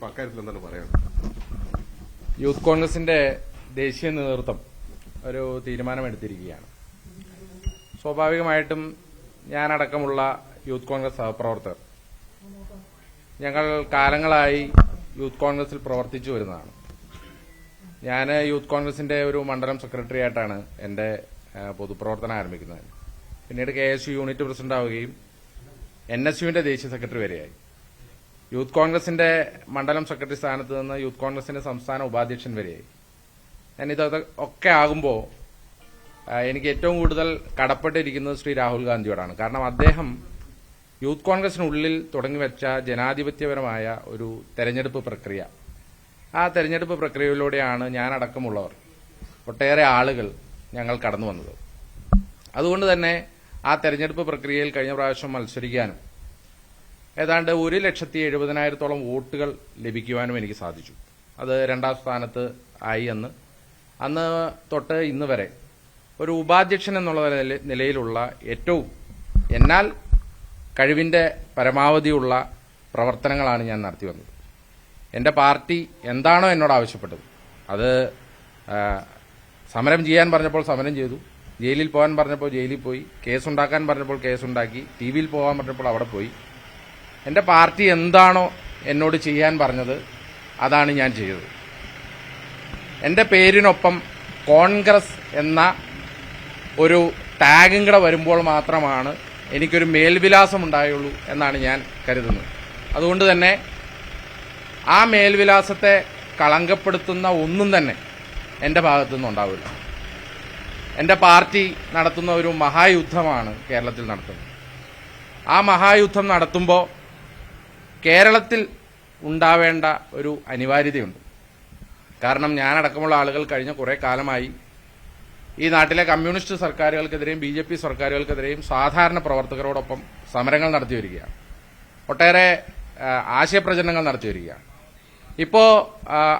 ഇപ്പൊ അക്കാര്യത്തിൽ എന്താണ് പറയുന്നത്? യൂത്ത് കോൺഗ്രസിന്റെ ദേശീയ നേതൃത്വം ഒരു തീരുമാനമെടുത്തിരിക്കുകയാണ്. സ്വാഭാവികമായിട്ടും ഞാനടക്കമുള്ള യൂത്ത് കോൺഗ്രസ് സഹപ്രവർത്തകർ ഞങ്ങൾ കാലങ്ങളായി യൂത്ത് കോൺഗ്രസിൽ പ്രവർത്തിച്ചു വരുന്നതാണ്. ഞാൻ യൂത്ത് കോൺഗ്രസിന്റെ ഒരു മണ്ഡലം സെക്രട്ടറി ആയിട്ടാണ് എന്റെ പൊതുപ്രവർത്തനം ആരംഭിക്കുന്നത്. പിന്നീട് KSU യൂണിറ്റ് പ്രസിഡന്റ് ആവുകയും NSUവിന്റെ ദേശീയ സെക്രട്ടറി വരെയായി. യൂത്ത് കോൺഗ്രസിന്റെ മണ്ഡലം സെക്രട്ടറി സ്ഥാനത്ത് നിന്ന് യൂത്ത് കോൺഗ്രസിന്റെ സംസ്ഥാന ഉപാധ്യക്ഷൻ വരെയായി. ഒക്കെ ആകുമ്പോൾ എനിക്ക് ഏറ്റവും കൂടുതൽ കടപ്പെട്ടിരിക്കുന്നത് ശ്രീ രാഹുൽ ഗാന്ധിയോടാണ്. കാരണം അദ്ദേഹം യൂത്ത് കോൺഗ്രസിനുള്ളിൽ തുടങ്ങിവെച്ച ജനാധിപത്യപരമായ ഒരു തെരഞ്ഞെടുപ്പ് പ്രക്രിയ, ആ തെരഞ്ഞെടുപ്പ് പ്രക്രിയയിലൂടെയാണ് ഞാനടക്കമുള്ളവർ ഒട്ടേറെ ആളുകൾ ഞങ്ങൾ കടന്നു വന്നത്. അതുകൊണ്ട് തന്നെ ആ തെരഞ്ഞെടുപ്പ് പ്രക്രിയയിൽ കഴിഞ്ഞ പ്രാവശ്യം മത്സരിക്കാനും ഏതാണ്ട് 1,70,70,000 വോട്ടുകൾ ലഭിക്കുവാനും എനിക്ക് സാധിച്ചു. അത് രണ്ടാം സ്ഥാനത്ത് ആയി. അന്ന് തൊട്ട് ഇന്ന് വരെ ഒരു ഉപാധ്യക്ഷൻ എന്നുള്ള നിലയിലുള്ള ഏറ്റവും എന്നാൽ കഴിവിന്റെ പരമാവധിയുള്ള പ്രവർത്തനങ്ങളാണ് ഞാൻ നടത്തി വന്നത്. എന്റെ പാർട്ടി എന്താണോ എന്നോട് ആവശ്യപ്പെട്ടത് അത് സമരം ചെയ്യാൻ പറഞ്ഞപ്പോൾ സമരം ചെയ്തു, ജയിലിൽ പോകാൻ പറഞ്ഞപ്പോൾ ജയിലിൽ പോയി, കേസുണ്ടാക്കാൻ പറഞ്ഞപ്പോൾ കേസുണ്ടാക്കി, TV പോകാൻ പറഞ്ഞപ്പോൾ അവിടെ പോയി. എന്റെ പാർട്ടി എന്താണോ എന്നോട് ചെയ്യാൻ പറഞ്ഞത് അതാണ് ഞാൻ ചെയ്തത്. എന്റെ പേരിനൊപ്പം കോൺഗ്രസ് എന്ന ഒരു ടാഗും കൂടെ വരുമ്പോൾ മാത്രമാണ് എനിക്കൊരു മേൽവിലാസം ഉണ്ടായുള്ളൂ എന്നാണ് ഞാൻ കരുതുന്നത്. അതുകൊണ്ട് തന്നെ ആ മേൽവിലാസത്തെ കളങ്കപ്പെടുത്തുന്ന ഒന്നും തന്നെ എന്റെ ഭാഗത്തുനിന്ന് ഉണ്ടാവില്ല. എന്റെ പാർട്ടി നടത്തുന്ന ഒരു മഹായുദ്ധമാണ് കേരളത്തിൽ നടത്തുന്നത്. ആ മഹായുദ്ധം നടത്തുമ്പോൾ കേരളത്തിൽ ഉണ്ടാവേണ്ട ഒരു അനിവാര്യതയുണ്ട്. കാരണം ഞാനടക്കമുള്ള ആളുകൾ കഴിഞ്ഞ കുറെ കാലമായി ഈ നാട്ടിലെ കമ്മ്യൂണിസ്റ്റ് സർക്കാരുകൾക്കെതിരെയും BJP സർക്കാരുകൾക്കെതിരെയും സാധാരണ പ്രവർത്തകരോടൊപ്പം സമരങ്ങൾ നടത്തി വരികയാണ്. ഒട്ടേറെ ആശയപ്രചരണങ്ങൾ നടത്തി വരികയാണ്. ഇപ്പോ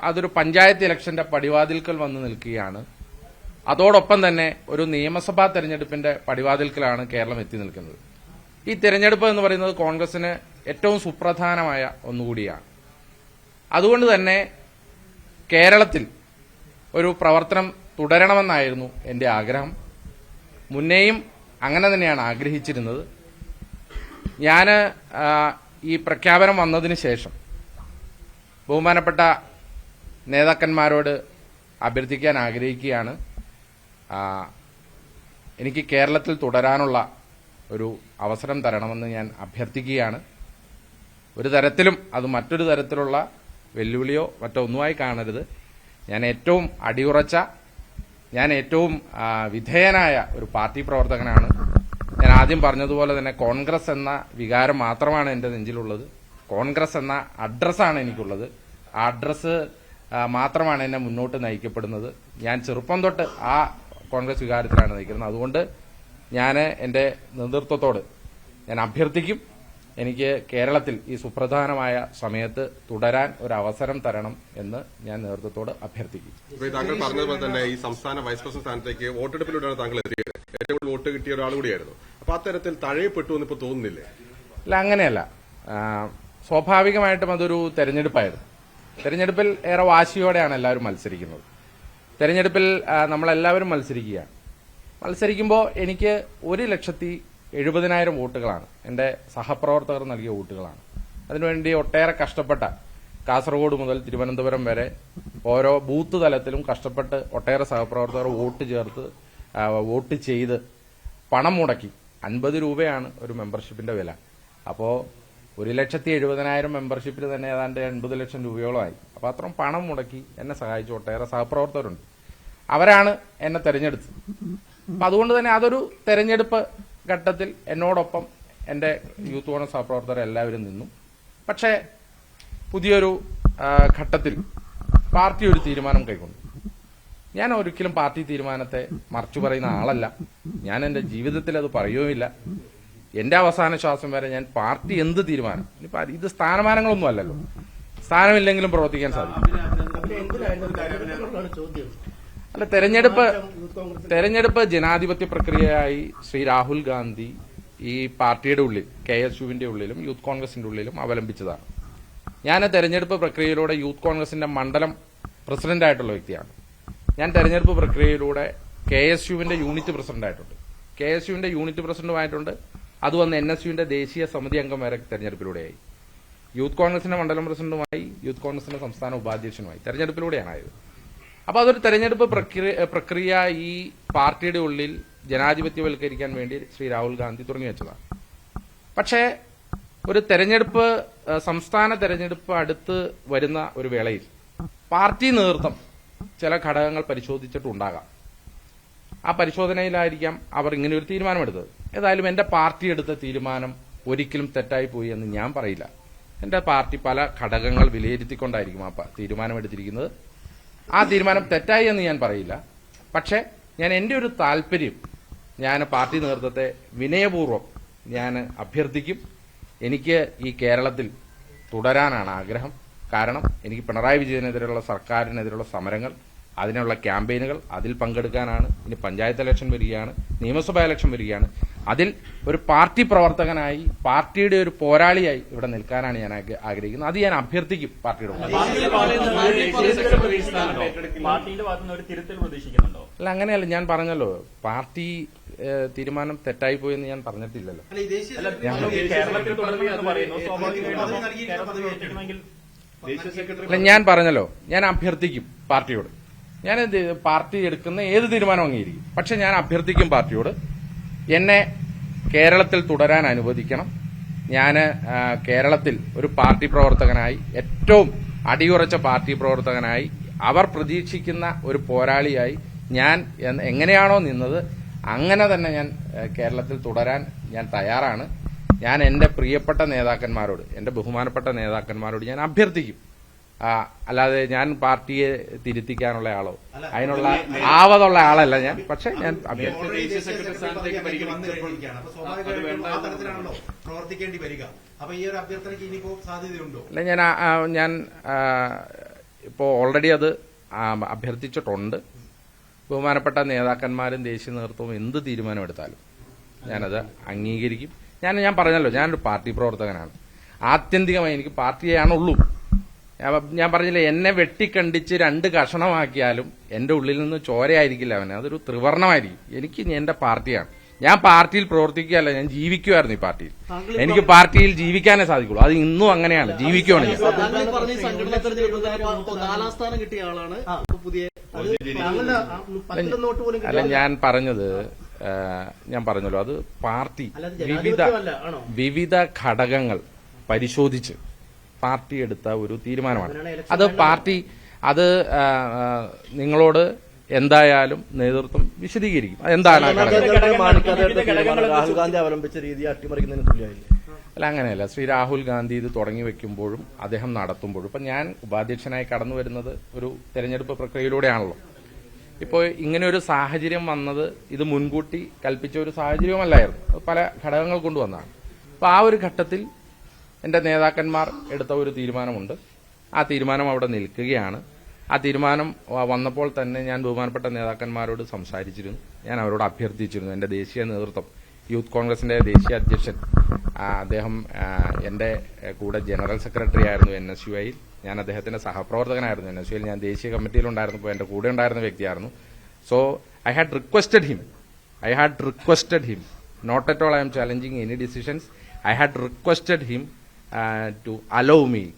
അതൊരു പഞ്ചായത്ത് ഇലക്ഷന്റെ പടിവാതിൽക്കൽ വന്ന് നിൽക്കുകയാണ്. അതോടൊപ്പം തന്നെ ഒരു നിയമസഭാ തെരഞ്ഞെടുപ്പിന്റെ പടിവാതിൽക്കലാണ് കേരളം എത്തി നിൽക്കുന്നത്. ഈ തെരഞ്ഞെടുപ്പ് എന്ന് പറയുന്നത് കോൺഗ്രസിന് ഏറ്റവും സുപ്രധാനമായ ഒന്നുകൂടിയാണ്. അതുകൊണ്ട് തന്നെ കേരളത്തിൽ ഒരു പ്രവർത്തനം തുടരണമെന്നായിരുന്നു എന്റെ ആഗ്രഹം. മുന്നേയും അങ്ങനെ തന്നെയാണ് ആഗ്രഹിച്ചിരുന്നത്. ഞാൻ ഈ പ്രഖ്യാപനം വന്നതിന് ശേഷം ബഹുമാനപ്പെട്ട നേതാക്കന്മാരോട് അഭ്യർത്ഥിക്കാൻ ആഗ്രഹിക്കുകയാണ്. എനിക്ക് കേരളത്തിൽ തുടരാനുള്ള ഒരു അവസരം തരണമെന്ന് ഞാൻ അഭ്യർത്ഥിക്കുകയാണ്. ഒരു തരത്തിലും അത് മറ്റൊരു തരത്തിലുള്ള വെല്ലുവിളിയോ മറ്റോ ഒന്നുമായി കാണരുത്. ഞാൻ ഏറ്റവും അടിയുറച്ച, ഞാൻ ഏറ്റവും വിധേയനായ ഒരു പാർട്ടി പ്രവർത്തകനാണ്. ഞാൻ ആദ്യം പറഞ്ഞതുപോലെ തന്നെ കോൺഗ്രസ് എന്ന വികാരം മാത്രമാണ് എന്റെ നെഞ്ചിലുള്ളത്. കോൺഗ്രസ് എന്ന അഡ്രസ്സാണ് എനിക്കുള്ളത്. ആ അഡ്രസ്സ് മാത്രമാണ് എന്നെ മുന്നോട്ട് നയിക്കപ്പെടുന്നത്. ഞാൻ ചെറുപ്പം തൊട്ട് ആ കോൺഗ്രസ് വികാരത്തിലാണ് നയിക്കുന്നത്. അതുകൊണ്ട് ഞാൻ എന്റെ നേതൃത്വത്തോട് ഞാൻ അഭ്യർത്ഥിക്കും, എനിക്ക് കേരളത്തിൽ ഈ സുപ്രധാനമായ സമയത്ത് തുടരാൻ ഒരു അവസരം തരണം എന്ന് ഞാൻ നേതൃത്വത്തോട് അഭ്യർത്ഥിക്കും. താങ്കൾ പറഞ്ഞതുപോലെ തന്നെ ഈ സംസ്ഥാന വൈസ് പ്രസിഡന്റ് സ്ഥാനത്തേക്ക് വോട്ടെടുപ്പിലൂടെയാണ് താങ്കൾ എത്തിയത്. ഏറ്റവും കൂടുതൽ വോട്ട് കിട്ടിയ ഒരാൾ കൂടിയായിരുന്നു. അപ്പൊ അത്തരത്തിൽ തഴയപ്പെട്ടു എന്ന് ഇപ്പൊ തോന്നുന്നില്ലേ? അല്ല, അങ്ങനെയല്ല. സ്വാഭാവികമായിട്ടും അതൊരു തെരഞ്ഞെടുപ്പായിരുന്നു. തെരഞ്ഞെടുപ്പിൽ ഏറെ വാശിയോടെയാണ് എല്ലാവരും മത്സരിക്കുന്നത്. തെരഞ്ഞെടുപ്പിൽ നമ്മളെല്ലാവരും മത്സരിക്കുമ്പോൾ എനിക്ക് 1,70,70,000 വോട്ടുകളാണ് എന്റെ സഹപ്രവർത്തകർ നൽകിയ വോട്ടുകളാണ്. അതിനുവേണ്ടി ഒട്ടേറെ കഷ്ടപ്പെട്ട, കാസർഗോഡ് മുതൽ തിരുവനന്തപുരം വരെ ഓരോ ബൂത്ത് തലത്തിലും കഷ്ടപ്പെട്ട് ഒട്ടേറെ സഹപ്രവർത്തകർ വോട്ട് ചെയ്ത് പണം മുടക്കി. 50 രൂപയാണ് ഒരു മെമ്പർഷിപ്പിന്റെ വില. അപ്പോ 1,70,70,000 മെമ്പർഷിപ്പിൽ തന്നെ ഏതാണ്ട് 80 ലക്ഷം രൂപയോളമായി. അപ്പൊ അത്രയും പണം മുടക്കി എന്നെ സഹായിച്ച ഒട്ടേറെ സഹപ്രവർത്തകരുണ്ട്. അവരാണ് എന്നെ തെരഞ്ഞെടുത്തത്. അപ്പൊ അതുകൊണ്ട് തന്നെ അതൊരു തെരഞ്ഞെടുപ്പ് ഘട്ടത്തിൽ എന്നോടൊപ്പം എന്റെ യൂത്ത് കോൺഗ്രസ് സഹപ്രവർത്തകർ എല്ലാവരും നിന്നു. പക്ഷേ പുതിയൊരു ഘട്ടത്തിൽ പാർട്ടി ഒരു തീരുമാനം കൈക്കൊണ്ടു. ഞാൻ ഒരിക്കലും പാർട്ടി തീരുമാനത്തെ മറച്ചു പറയുന്ന ആളല്ല. ഞാൻ എന്റെ ജീവിതത്തിൽ അത് പറയുകയില്ല. എന്റെ അവസാന ശ്വാസം വരെ ഞാൻ പാർട്ടി എന്ത് തീരുമാനം, ഇത് സ്ഥാനമാനങ്ങളൊന്നും അല്ലല്ലോ, സ്ഥാനമില്ലെങ്കിലും പ്രവർത്തിക്കാൻ സാധിക്കും. അല്ല, തെരഞ്ഞെടുപ്പ് ജനാധിപത്യ പ്രക്രിയയായി ശ്രീ രാഹുൽ ഗാന്ധി ഈ പാർട്ടിയുടെ ഉള്ളിൽ KSUവിന്റെ ഉള്ളിലും യൂത്ത് കോൺഗ്രസിന്റെ ഉള്ളിലും അവലംബിച്ചതാണ്. ഞാൻ തെരഞ്ഞെടുപ്പ് പ്രക്രിയയിലൂടെ യൂത്ത് കോൺഗ്രസിന്റെ മണ്ഡലം പ്രസിഡന്റായിട്ടുള്ള വ്യക്തിയാണ്. ഞാൻ തെരഞ്ഞെടുപ്പ് പ്രക്രിയയിലൂടെ KSUവിന്റെ യൂണിറ്റ് പ്രസിഡന്റായിട്ടുണ്ട്. KSUവിന്റെ യൂണിറ്റ് പ്രസിഡന്റുമായിട്ടുണ്ട്. അത് വന്ന് NSUവിന്റെ ദേശീയ സമിതി അംഗം വരെ തെരഞ്ഞെടുപ്പിലൂടെയായി. യൂത്ത് കോൺഗ്രസിന്റെ മണ്ഡലം പ്രസിഡന്റുമായി, യൂത്ത് കോൺഗ്രസിന്റെ സംസ്ഥാന ഉപാധ്യക്ഷനുമായി തെരഞ്ഞെടുപ്പിലൂടെയാണ് ആയത്. അപ്പോൾ അതൊരു തെരഞ്ഞെടുപ്പ് പ്രക്രിയ ഈ പാർട്ടിയുടെ ഉള്ളിൽ ജനാധിപത്യവൽക്കരിക്കാൻ വേണ്ടി ശ്രീ രാഹുൽ ഗാന്ധി തുടങ്ങി വെച്ചതാണ്. പക്ഷേ ഒരു തെരഞ്ഞെടുപ്പ്, സംസ്ഥാന തെരഞ്ഞെടുപ്പ് അടുത്ത് വരുന്ന ഒരു വേളയിൽ പാർട്ടി നേതൃത്വം ചില ഘടകങ്ങൾ പരിശോധിച്ചിട്ടുണ്ടാകാം. ആ പരിശോധനയിലായിരിക്കാം അവർ ഇങ്ങനെ ഒരു തീരുമാനമെടുത്തത്. ഏതായാലും എന്റെ പാർട്ടി എടുത്ത തീരുമാനം ഒരിക്കലും തെറ്റായി പോയി എന്ന് ഞാൻ പറയില്ല. എന്റെ പാർട്ടി പല ഘടകങ്ങൾ വിലയിരുത്തിക്കൊണ്ടായിരിക്കും ആ തീരുമാനമെടുത്തിരിക്കുന്നത്. ആ തീരുമാനം തെറ്റായി എന്ന് ഞാൻ പറയില്ല. പക്ഷേ ഞാൻ എന്റെ ഒരു താല്പര്യം, ഞാൻ പാർട്ടി നേതൃത്വത്തെ വിനയപൂർവ്വം ഞാൻ അഭ്യർത്ഥിക്കും. എനിക്ക് ഈ കേരളത്തിൽ തുടരാനാണ് ആഗ്രഹം. കാരണം എനിക്ക് പിണറായി വിജയനെതിരെയുള്ള സർക്കാരിനെതിരെയുള്ള സമരങ്ങൾ, അതിനുള്ള ക്യാമ്പയിനുകൾ, അതിൽ പങ്കെടുക്കാനാണ്. ഇനി പഞ്ചായത്ത് ഇലക്ഷൻ വരികയാണ്, നിയമസഭാ ഇലക്ഷൻ വരികയാണ്. അതിൽ ഒരു പാർട്ടി പ്രവർത്തകനായി, പാർട്ടിയുടെ ഒരു പോരാളിയായി ഇവിടെ നിൽക്കാനാണ് ഞാൻ ആഗ്രഹിക്കുന്നത്. അത് ഞാൻ അഭ്യർത്ഥിക്കും പാർട്ടിയുടെ. അല്ല, അങ്ങനെയല്ല. ഞാൻ പറഞ്ഞല്ലോ, പാർട്ടി തീരുമാനം തെറ്റായി പോയെന്ന് ഞാൻ പറഞ്ഞിട്ടില്ലല്ലോ. അല്ല, ഞാൻ പറഞ്ഞല്ലോ, ഞാൻ അഭ്യർത്ഥിക്കും പാർട്ടിയോട്. ഞാൻ പാർട്ടി എടുക്കുന്ന ഏത് തീരുമാനം അംഗീകരിക്കും. പക്ഷെ ഞാൻ അഭ്യർത്ഥിക്കും പാർട്ടിയോട്, എന്നെ കേരളത്തിൽ തുടരാൻ അനുവദിക്കണം. ഞാൻ കേരളത്തിൽ ഒരു പാർട്ടി പ്രവർത്തകനായി, ഏറ്റവും അടിയുറച്ച പാർട്ടി പ്രവർത്തകനായി, അവർ പ്രതീക്ഷിക്കുന്ന ഒരു പോരാളിയായി ഞാൻ എങ്ങനെയാണോ നിന്നത് അങ്ങനെ തന്നെ ഞാൻ കേരളത്തിൽ തുടരാൻ ഞാൻ തയ്യാറാണ്. ഞാൻ എന്റെ പ്രിയപ്പെട്ട നേതാക്കന്മാരോട്, എന്റെ ബഹുമാനപ്പെട്ട നേതാക്കന്മാരോട് ഞാൻ അഭ്യർത്ഥിക്കും. അല്ലാതെ ഞാൻ പാർട്ടിയെ തിരുത്തിക്കാനുള്ള ആളോ അതിനുള്ള ആവതുള്ള ആളല്ല ഞാൻ. പക്ഷെ ഞാൻ അല്ല, ഞാൻ ഇപ്പോ ഓൾറെഡി അത് അഭ്യർത്ഥിച്ചിട്ടുണ്ട്. ബഹുമാനപ്പെട്ട നേതാക്കന്മാരും ദേശീയ നേതൃത്വവും എന്ത് തീരുമാനമെടുത്താലും ഞാനത് അംഗീകരിക്കും. ഞാൻ പറഞ്ഞല്ലോ, ഞാനൊരു പാർട്ടി പ്രവർത്തകനാണ്. ആത്യന്തികമായി എനിക്ക് പാർട്ടിയാണുള്ളൂ. ഞാൻ പറഞ്ഞില്ലേ, എന്നെ വെട്ടിക്കണ്ടിച്ച് 2 കഷണമാക്കിയാലും എന്റെ ഉള്ളിൽ നിന്ന് ചോരയായിരിക്കില്ല അവന്, അതൊരു ത്രിവർണമായിരിക്കും. എനിക്ക് എന്റെ പാർട്ടിയാണ്. ഞാൻ പാർട്ടിയിൽ പ്രവർത്തിക്കുകയല്ല, ഞാൻ ജീവിക്കുമായിരുന്നു ഈ പാർട്ടിയിൽ. എനിക്ക് പാർട്ടിയിൽ ജീവിക്കാനേ സാധിക്കുള്ളൂ. അത് ഇന്നും അങ്ങനെയാണ്, ജീവിക്കുവാണ് ഞാൻ. അല്ല, ഞാൻ പറഞ്ഞല്ലോ, അത് പാർട്ടി വിവിധ ഘടകങ്ങൾ പരിശോധിച്ച് പാർട്ടി എടുത്ത ഒരു തീരുമാനമാണ്. അത് പാർട്ടി നിങ്ങളോട് എന്തായാലും നേതൃത്വം വിശദീകരിക്കും. എന്താണ് രാഹുൽ ഗാന്ധി അവലംബിച്ച രീതി അട്ടിമറിക്കുന്നതിന് തുല്യമായില്ലേ? അല്ല, അങ്ങനെയല്ല. ശ്രീ രാഹുൽ ഗാന്ധി ഇത് തുടങ്ങി വെക്കുമ്പോഴും അദ്ദേഹം നടത്തുമ്പോഴും, ഇപ്പൊ ഞാൻ ഉപാധ്യക്ഷനായി കടന്നു വരുന്നത് ഒരു തെരഞ്ഞെടുപ്പ് പ്രക്രിയയിലൂടെയാണല്ലോ. ഇപ്പോൾ ഇങ്ങനെ ഒരു സാഹചര്യം വന്നത് ഇത് മുൻകൂട്ടി കൽപ്പിച്ച ഒരു സാഹചര്യവുമല്ലായിരുന്നു. പല ഘടകങ്ങൾ കൊണ്ടുവന്നതാണ്. അപ്പൊ ആ ഒരു ഘട്ടത്തിൽ എന്റെ നേതാക്കന്മാർ എടുത്ത ഒരു തീരുമാനമുണ്ട്. ആ തീരുമാനം അവിടെ നിൽക്കുകയാണ്. ആ തീരുമാനം വന്നപ്പോൾ തന്നെ ഞാൻ ബഹുമാനപ്പെട്ട നേതാക്കന്മാരോട് സംസാരിച്ചിരുന്നു. ഞാൻ അവരോട് അഭ്യർത്ഥിച്ചിരുന്നു. എന്റെ ദേശീയ നേതൃത്വം, യൂത്ത് കോൺഗ്രസിന്റെ ദേശീയ അധ്യക്ഷൻ, അദ്ദേഹം എന്റെ കൂടെ ജനറൽ സെക്രട്ടറി ആയിരുന്നു NSUയിൽ. ഞാൻ അദ്ദേഹത്തിന്റെ സഹപ്രവർത്തകനായിരുന്നു. NSUയിൽ ഞാൻ ദേശീയ കമ്മിറ്റിയിലുണ്ടായിരുന്നപ്പോൾ എന്റെ കൂടെ ഉണ്ടായിരുന്ന വ്യക്തിയായിരുന്നു. So I had requested him, not at all I am challenging any decisions. I had requested him to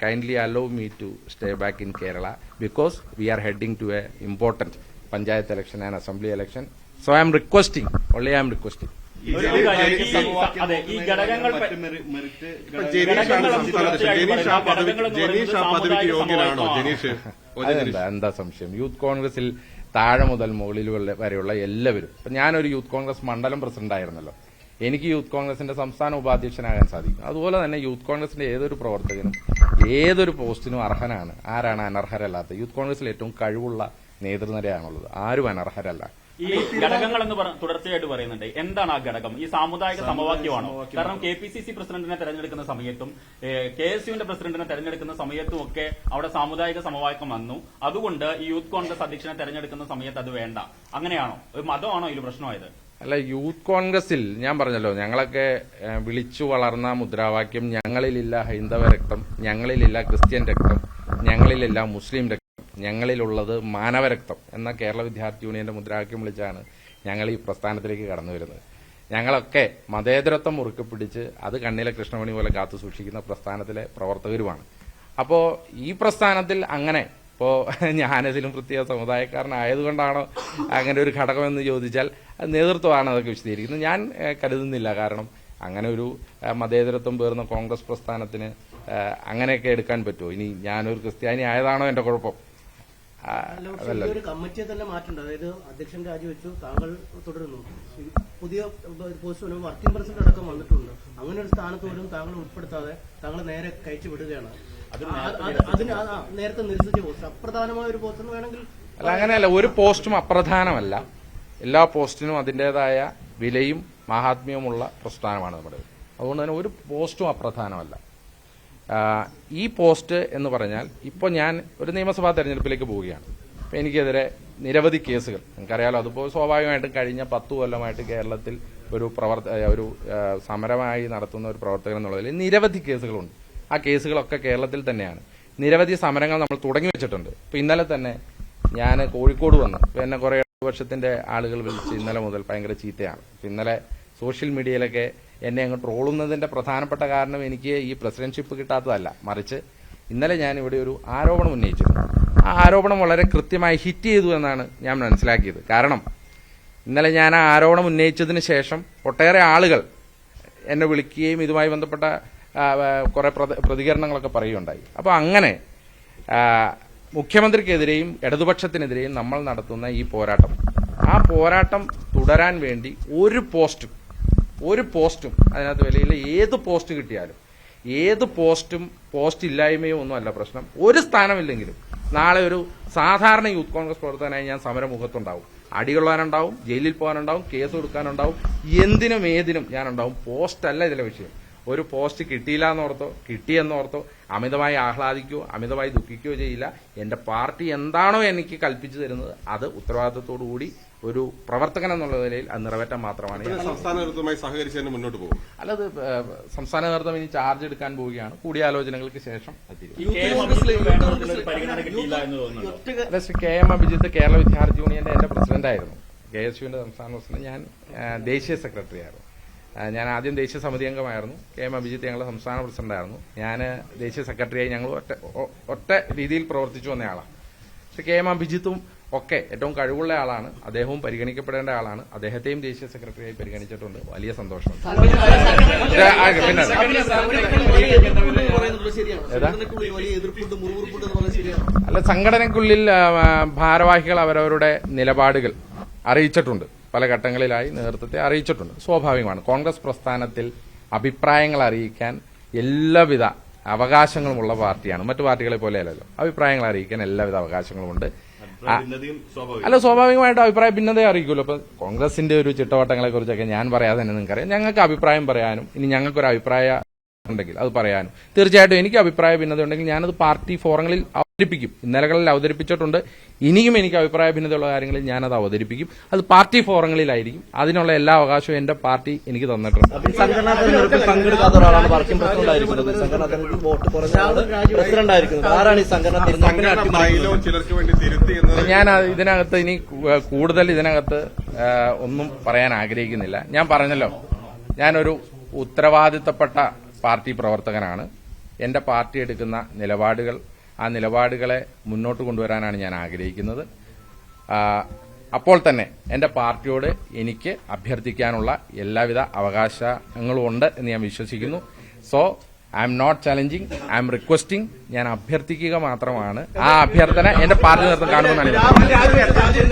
kindly allow me to stay back in Kerala because we are heading to a important panchayat election and assembly election. So I am requesting. എന്താ സംശയം? Youth കോൺഗ്രസിൽ താഴെ മുതൽ മുകളിൽ വരെയുള്ള എല്ലാവരും. ഇപ്പൊ ഞാനൊരു യൂത്ത് കോൺഗ്രസ് മണ്ഡലം പ്രസിഡന്റ് ആയിരുന്നല്ലോ. എനിക്ക് യൂത്ത് കോൺഗ്രസിന്റെ സംസ്ഥാന ഉപാധ്യക്ഷനാകാൻ സാധിക്കും. അതുപോലെ തന്നെ യൂത്ത് കോൺഗ്രസിന്റെ ഏതൊരു പ്രവർത്തകനും ഏതൊരു പോസ്റ്റിനും അർഹനാണ്. ആരാണ് അനർഹരല്ലാത്ത? യൂത്ത് കോൺഗ്രസിൽ ഏറ്റവും കഴിവുള്ള നേതൃനിരയാണുള്ളത്. ആരും അനർഹരല്ല. ഈ ഘടകങ്ങൾ എന്ന് തുടർച്ചയായിട്ട് പറയുന്നുണ്ട്. എന്താണ് ആ ഘടകം? ഈ സാമുദായിക സമവാക്യമാണോ? കാരണം KPCC പ്രസിഡന്റിനെ തെരഞ്ഞെടുക്കുന്ന സമയത്തും KSUവിന്റെ പ്രസിഡന്റിനെ തെരഞ്ഞെടുക്കുന്ന സമയത്തും ഒക്കെ അവിടെ സാമുദായിക സമവാക്യം വന്നു. അതുകൊണ്ട് ഈ യൂത്ത് കോൺഗ്രസ് അധ്യക്ഷനെ തെരഞ്ഞെടുക്കുന്ന സമയത്ത് അത് വേണ്ട. അങ്ങനെയാണോ? മതമാണോ ഇതിൽ പ്രശ്നമായത്? അല്ല, യൂത്ത് കോൺഗ്രസിൽ ഞാൻ പറഞ്ഞല്ലോ, ഞങ്ങളൊക്കെ വിളിച്ചു വളർന്ന മുദ്രാവാക്യം ഞങ്ങളിലില്ല ഹൈന്ദവ രക്തം, ഞങ്ങളിലില്ല ക്രിസ്ത്യൻ രക്തം, ഞങ്ങളിലില്ല മുസ്ലിം രക്തം, ഞങ്ങളിലുള്ളത് മാനവരക്തം എന്ന കേരള വിദ്യാർത്ഥി യൂണിയന്റെ മുദ്രാവാക്യം വിളിച്ചാണ് ഞങ്ങൾ ഈ പ്രസ്ഥാനത്തിലേക്ക് കടന്നു വരുന്നത്. ഞങ്ങളൊക്കെ മതേതരത്വം മുറുക്കെ പിടിച്ച് അത് കണ്ണിലെ കൃഷ്ണമണി പോലെ കാത്തു സൂക്ഷിക്കുന്ന പ്രസ്ഥാനത്തിലെ പ്രവർത്തകരുമാണ്. അപ്പോ ഈ പ്രസ്ഥാനത്തിൽ അങ്ങനെ ഇപ്പോ ഞാനതിലും പ്രത്യേക സമുദായക്കാരനായതുകൊണ്ടാണോ അങ്ങനെ ഒരു ഘടകമെന്ന് ചോദിച്ചാൽ നേതൃത്വമാണ് അതൊക്കെ വിശദീകരിക്കുന്നത്. ഞാൻ കരുതുന്നില്ല. കാരണം അങ്ങനെ ഒരു മതേതരത്വം പേർന്ന കോൺഗ്രസ് പ്രസ്ഥാനത്തിന് അങ്ങനെയൊക്കെ എടുക്കാൻ പറ്റുമോ? ഇനി ഞാനൊരു ക്രിസ്ത്യാനി ആയതാണോ എന്റെ കുഴപ്പം? അതല്ല, ഒരു കമ്മിറ്റിയെ തന്നെ മാറ്റുണ്ട്. അതായത് അധ്യക്ഷൻ രാജിവെച്ചു, താങ്കൾ തുടരുന്നു. പുതിയ പോസ്റ്റ് വർക്കിംഗ് പ്രസിഡന്റ് അടക്കം വന്നിട്ടുണ്ട്. അങ്ങനെ ഒരു സ്ഥാനത്ത് പോലും താങ്കൾ ഉൾപ്പെടുത്താതെ താങ്കൾ നേരെ കയറ്റി വിടുകയാണ്. അതിന് നേരത്തെ നിരസിച്ച പോസ്റ്റ് അപ്രധാനമായ ഒരു പോസ്റ്റ് എന്ന് വേണമെങ്കിൽ അല്ല, അങ്ങനെയല്ല. ഒരു പോസ്റ്റും അപ്രധാനമല്ല. എല്ലാ പോസ്റ്റിനും അതിന്റേതായ വിലയും മഹാത്മ്യവുമുള്ള പ്രസ്ഥാനമാണ് നമ്മുടെ. അതുകൊണ്ട് തന്നെ ഒരു പോസ്റ്റും അപ്രധാനമല്ല. ഈ പോസ്റ്റ് എന്ന് പറഞ്ഞാൽ ഇപ്പോൾ ഞാൻ ഒരു നിയമസഭാ തെരഞ്ഞെടുപ്പിലേക്ക് പോവുകയാണ്. അപ്പം എനിക്കെതിരെ നിരവധി കേസുകൾ, നിങ്ങൾക്കറിയാലോ. അതിപ്പോൾ സ്വാഭാവികമായിട്ടും കഴിഞ്ഞ 10 കൊല്ലമായിട്ട് കേരളത്തിൽ ഒരു സമരമായി നടത്തുന്ന ഒരു പ്രവർത്തകൻ എന്നുള്ളതിൽ നിരവധി കേസുകളുണ്ട്. ആ കേസുകളൊക്കെ കേരളത്തിൽ തന്നെയാണ്. നിരവധി സമരങ്ങൾ നമ്മൾ തുടങ്ങി വെച്ചിട്ടുണ്ട്. ഇപ്പം ഇന്നലെ തന്നെ ഞാൻ കോഴിക്കോട് വന്നു. എന്നെ കുറേ വർഷത്തിന്റെ ആളുകൾ വിളിച്ച് ഇന്നലെ മുതൽ ഭയങ്കര ചീത്തയാണ്. ഇന്നലെ സോഷ്യൽ മീഡിയയിലൊക്കെ എന്നെ അങ്ങ് ട്രോളുന്നതിന്റെ പ്രധാനപ്പെട്ട കാരണം എനിക്ക് ഈ പ്രസിഡന്റ്ഷിപ്പ് കിട്ടാത്തതല്ല, മറിച്ച് ഇന്നലെ ഞാൻ ഇവിടെ ഒരു ആരോപണം ഉന്നയിച്ചിരുന്നു. ആ ആരോപണം വളരെ കൃത്യമായി ഹിറ്റ് ചെയ്തു എന്നാണ് ഞാൻ മനസ്സിലാക്കിയത്. കാരണം ഇന്നലെ ഞാൻ ആ ആരോപണം ഉന്നയിച്ചതിന് ശേഷം ഒട്ടേറെ ആളുകൾ എന്നെ വിളിക്കുകയും ഇതുമായി ബന്ധപ്പെട്ട കുറെ പ്രതികരണങ്ങളൊക്കെ പറയുകയുണ്ടായി. അപ്പോൾ അങ്ങനെ മുഖ്യമന്ത്രിക്കെതിരെയും ഇടതുപക്ഷത്തിനെതിരെയും നമ്മൾ നടത്തുന്ന ഈ പോരാട്ടം, ആ പോരാട്ടം തുടരാൻ വേണ്ടി ഒരു പോസ്റ്റും അതിനകത്ത് വിലയില്ല. ഏത് പോസ്റ്റ് കിട്ടിയാലും, ഏത് പോസ്റ്റ് ഇല്ലായ്മയോ ഒന്നുമല്ല പ്രശ്നം. ഒരു സ്ഥാനമില്ലെങ്കിലും നാളെ ഒരു സാധാരണ യൂത്ത് കോൺഗ്രസ് പ്രവർത്തകനായി ഞാൻ സമരമുഖത്തുണ്ടാവും. അടികൊള്ളാനുണ്ടാവും, ജയിലിൽ പോകാനുണ്ടാവും, കേസ് കൊടുക്കാനുണ്ടാവും, എന്തിനും ഏതിനും ഞാനുണ്ടാവും. പോസ്റ്റല്ല ഇതിലെ വിഷയം. ഒരു പോസ്റ്റ് കിട്ടിയില്ല എന്നോർത്തോ കിട്ടിയെന്നോർത്തോ അമിതമായി ആഹ്ലാദിക്കുകയോ അമിതമായി ദുഃഖിക്കുകയോ ചെയ്യില്ല. എന്റെ പാർട്ടി എന്താണോ എനിക്ക് കൽപ്പിച്ചു തരുന്നത് അത് ഉത്തരവാദിത്തത്തോടുകൂടി ഒരു പ്രവർത്തകൻ എന്നുള്ള നിലയിൽ അത് നിറവേറ്റാൻ മാത്രമാണ്. സംസ്ഥാന നേതൃത്വവുമായി സഹകരിച്ച് മുന്നോട്ട് പോകും. അല്ലത് സംസ്ഥാന നേതൃത്വം ഇനി ചാർജ് എടുക്കാൻ പോവുകയാണ്. കൂടിയാലോചനകൾക്ക് ശേഷം ശ്രീ കെ എം അഭിജിത്ത് കേരള വിദ്യാർത്ഥി യൂണിയന്റെ എന്റെ പ്രസിഡന്റായിരുന്നു. KSUവിന്റെ സംസ്ഥാന പ്രസിഡന്റ്. ഞാൻ ദേശീയ സെക്രട്ടറി ആയിരുന്നു. ഞാൻ ആദ്യം ദേശീയ സമിതി അംഗമായിരുന്നു. കെ എം അഭിജിത്ത് ഞങ്ങളുടെ സംസ്ഥാന പ്രസിഡന്റായിരുന്നു. ഞാൻ ദേശീയ സെക്രട്ടറിയായി ഞങ്ങൾ ഒറ്റ രീതിയിൽ പ്രവർത്തിച്ചു വന്നയാളാണ്. പക്ഷെ കെ എം അഭിജിത്തും ഒക്കെ ഏറ്റവും കഴിവുള്ള ആളാണ്. അദ്ദേഹവും പരിഗണിക്കപ്പെടേണ്ട ആളാണ്. അദ്ദേഹത്തെയും ദേശീയ സെക്രട്ടറിയായി പരിഗണിച്ചിട്ടുണ്ട്. വലിയ സന്തോഷം. അല്ല, സംഘടനയ്ക്കുള്ളിൽ ഭാരവാഹികൾ അവരവരുടെ നിലപാടുകൾ അറിയിച്ചിട്ടുണ്ട്. പല ഘട്ടങ്ങളിലായി നേതൃത്വത്തെ അറിയിച്ചിട്ടുണ്ട്. സ്വാഭാവികമാണ്. കോൺഗ്രസ് പ്രസ്ഥാനത്തിൽ അഭിപ്രായങ്ങൾ അറിയിക്കാൻ എല്ലാവിധ അവകാശങ്ങളുമുള്ള പാർട്ടിയാണ്. മറ്റു പാർട്ടികളെ പോലെയല്ലല്ലോ. അഭിപ്രായങ്ങൾ അറിയിക്കാൻ എല്ലാവിധ അവകാശങ്ങളുമുണ്ട്. അല്ല, സ്വാഭാവികമായിട്ടും അഭിപ്രായ ഭിന്നതയെ അറിയിക്കുമല്ലോ. ഇപ്പൊ കോൺഗ്രസിന്റെ ഒരു ചിട്ടവട്ടങ്ങളെ കുറിച്ചൊക്കെ ഞാൻ പറയാതെ തന്നെ നിങ്ങൾക്കറിയാം. ഞങ്ങൾക്ക് അഭിപ്രായം പറയാനും ഇനി ഞങ്ങൾക്കൊരു അഭിപ്രായ ഉണ്ടെങ്കിൽ അത് പറയാനും തീർച്ചയായിട്ടും എനിക്ക് അഭിപ്രായ ഭിന്നത ഉണ്ടെങ്കിൽ ഞാനത് പാർട്ടി ഫോറങ്ങളിൽ അവതരിപ്പിക്കും. ഇന്നലകളിൽ അവതരിപ്പിച്ചിട്ടുണ്ട്. ഇനിയും എനിക്ക് അഭിപ്രായ ഭിന്നതയുള്ള കാര്യങ്ങളിൽ ഞാനത് അവതരിപ്പിക്കും. അത് പാർട്ടി ഫോറങ്ങളിലായിരിക്കും. അതിനുള്ള എല്ലാ അവകാശവും എന്റെ പാർട്ടി എനിക്ക് തന്നിട്ടുണ്ട്. സംഘടനാ തെരഞ്ഞെടുപ്പിൽ പങ്കെടുക്കാത്ത ഒരാളാണ് വർക്കിംഗ് പ്രസിഡന്റ് ആയിരിക്കുന്നത്. സംഘടനാ തെരഞ്ഞെടുപ്പിൽ വോട്ട് കുറഞ്ഞ പ്രസിഡന്റ് ആയിരിക്കുന്നത്. ആരാണ് ഈ ഞാൻ ഇതിനകത്ത് ഇനി കൂടുതൽ ഒന്നും പറയാൻ ആഗ്രഹിക്കുന്നില്ല. ഞാൻ പറഞ്ഞല്ലോ, ഞാനൊരു ഉത്തരവാദിത്തപ്പെട്ട പാർട്ടി പ്രവർത്തകനാണ്. എന്റെ പാർട്ടി എടുക്കുന്ന നിലപാടുകൾ, ആ നിലപാടുകളെ മുന്നോട്ട് കൊണ്ടുവരാനാണ് ഞാൻ ആഗ്രഹിക്കുന്നത്. അപ്പോൾ തന്നെ എന്റെ പാർട്ടിയോട് എനിക്ക് അഭ്യർത്ഥിക്കാനുള്ള എല്ലാവിധ അവകാശങ്ങളും ഉണ്ട് എന്ന് ഞാൻ വിശ്വസിക്കുന്നു. So I am not challenging, I am requesting. ഞാൻ അഭ്യർത്ഥിക്കുക മാത്രമാണ്. ആ അഭ്യർത്ഥന എന്റെ പാർട്ടി നേതൃത്വം കാണുമെന്നാണ്.